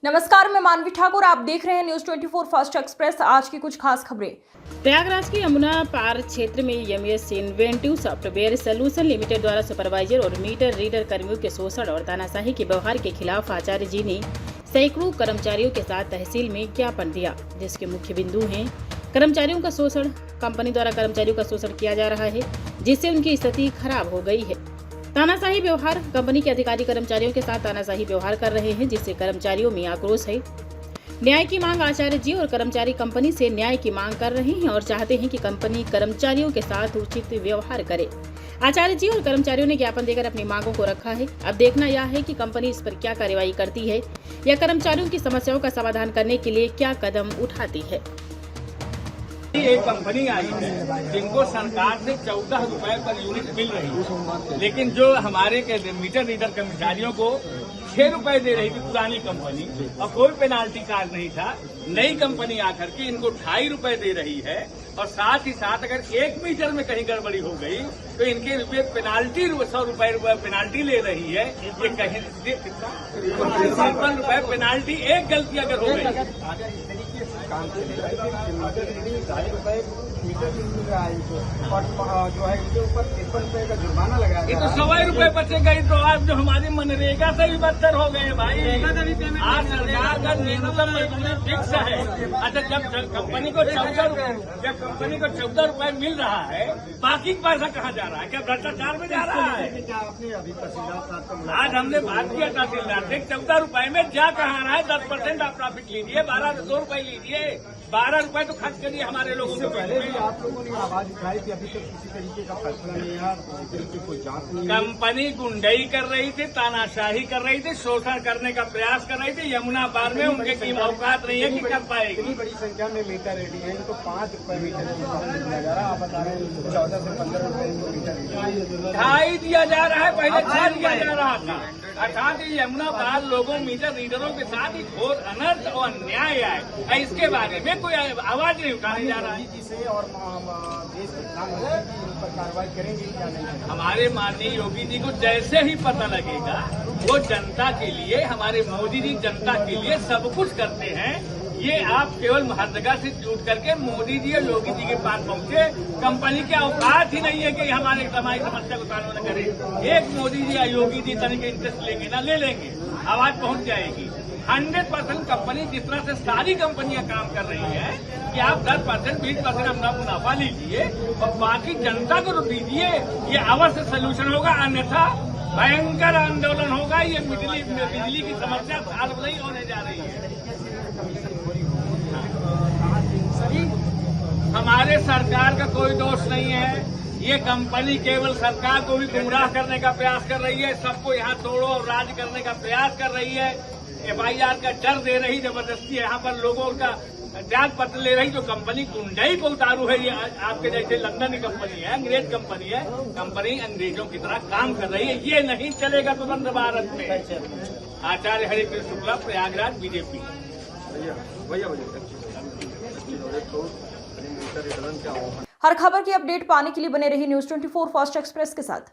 नमस्कार, मैं मानवी ठाकुर। आप देख रहे हैं न्यूज 24 फास्ट एक्सप्रेस। आज की कुछ खास खबरें। प्रयागराज के यमुना पार क्षेत्र में MS inventive software solution limited द्वारा सुपरवाइजर और मीटर रीडर कर्मियों के शोषण और तानाशाही के व्यवहार के खिलाफ आचार्य जी ने सैकड़ों कर्मचारियों के साथ तहसील में ज्ञापन दिया, जिसके मुख्य बिंदु हैं कर्मचारियों का शोषण। कंपनी द्वारा कर्मचारियों का शोषण किया जा रहा है, जिससे उनकी स्थिति खराब हो गई है। तानाशाही व्यवहार, कंपनी के अधिकारी कर्मचारियों के साथ तानाशाही व्यवहार कर रहे हैं, जिससे कर्मचारियों में आक्रोश है। न्याय की मांग, आचार्य जी और कर्मचारी कंपनी से न्याय की मांग कर रहे हैं और चाहते हैं कि कंपनी कर्मचारियों के साथ उचित व्यवहार करे। आचार्य जी और कर्मचारियों ने ज्ञापन देकर अपनी मांगों को रखा है। अब देखना यह है कि कंपनी इस पर क्या कार्रवाई करती है या कर्मचारियों की समस्याओं का समाधान करने के लिए क्या कदम उठाती है। एक कंपनी आई है जिनको सरकार से 14 रुपए पर यूनिट मिल रही है, लेकिन जो हमारे मीटर रीडर कर्मचारियों को 6 रुपए दे रही थी पुरानी कंपनी, और कोई पेनाल्टी चार्ज नहीं था। नई कंपनी आकर के इनको 2.5 रुपए दे रही है, और साथ ही साथ अगर 1 मीटर में कहीं गड़बड़ी हो गई तो इनके रुपये पेनाल्टी 100 रुपए पेनाल्टी ले रही है। ये कहीं 55 रुपए पेनाल्टी, एक गलती अगर हो गई और जो है इसके ऊपर 53 रुपए का जुर्माना लगाया। ये तो 100 रुपए बचेगा। तो आज जो हमारी मनरेगा से भी बदतर हो गए भाई। आज सरकार का न्यूनतम मजदूरी फिक्स है। अच्छा, जब कंपनी को 14 रुपए मिल रहा है, बाकी पैसा कहाँ जा रहा है? क्या भ्रष्टाचार में जा रहा है? आज हमने बात किया तहसीलदार से, 14 रुपए में जा कहाँ रहा है? 10% आप प्रॉफिट लीजिए, 2 रुपए लीजिए, 12 रुपए तो खर्च करिए हमारे लोगों के। पहले भी आप लोगों ने आवाज उठाई कि अभी तक किसी तरीके का फैसला नहीं है, कोई जांच नहीं। कंपनी गुंडई कर रही थी, तानाशाही कर रही थी, शोषण करने का प्रयास कर रही थी। यमुना पार में उनके की औकात नहीं है कि कर पाएगी। इतनी बड़ी संख्या में मीटर रेडी है, इनको 5 रुपए मीटर दिया जा रहा है। आप बता रहे हैं 14 से 15 रुपए इनको मीटर 2.5 दिया जा रहा है, पहले 6 दिया जा रहा था। अर्थात यमुना पार लोगों मीटर रीडरों के साथ ही घोर अनर्थ और अन्याय है। इसके बारे में कोई आवाज नहीं उठाया जा रहा है। जिसे और देश के प्रधानमंत्री पर कार्रवाई करेंगे क्या नहीं? हमारे माननीय योगी जी को जैसे ही पता लगेगा, वो जनता के लिए, हमारे मोदी जी जनता के लिए सब कुछ करते हैं। ये आप केवल हर से जुट करके मोदी जी और योगी जी के पास पहुंचे। कंपनी की औकात ही नहीं है कि हमारी समस्या को सॉल्व न करे। एक मोदी जी या योगी जी तरह के इंटरेस्ट लेंगे ना, ले लेंगे, आवाज पहुंच जाएगी। 100% कंपनी जिस तरह से सारी कंपनियां काम कर रही हैं कि आप 10%, 20% अपना मुनाफा लीजिए और बाकी जनता को तो दीजिए। ये अवश्य सोल्यूशन होगा, अन्यथा भयंकर आंदोलन होगा। ये बिजली की समस्या सॉल्व नहीं होने जा रही है। हमारे सरकार का कोई दोष नहीं है। ये कंपनी केवल सरकार को भी गुमराह करने का प्रयास कर रही है, सबको यहाँ तोड़ो और राज करने का प्रयास कर रही है। FIR का डर दे रही, जबरदस्ती यहाँ पर लोगों का त्याग पत्र ले रही। जो कंपनी गुंडाई को उतारू है, ये आपके जैसे लंदन की कंपनी है, अंग्रेज कंपनी है। कंपनी अंग्रेजों की तरह काम कर रही है। ये नहीं चलेगा स्वतंत्र भारत में। आचार्य हरिकृष्ण शुक्ला, प्रयागराज, बीजेपी। हर खबर की अपडेट पाने के लिए बने रहिए न्यूज 24 फास्ट एक्सप्रेस के साथ।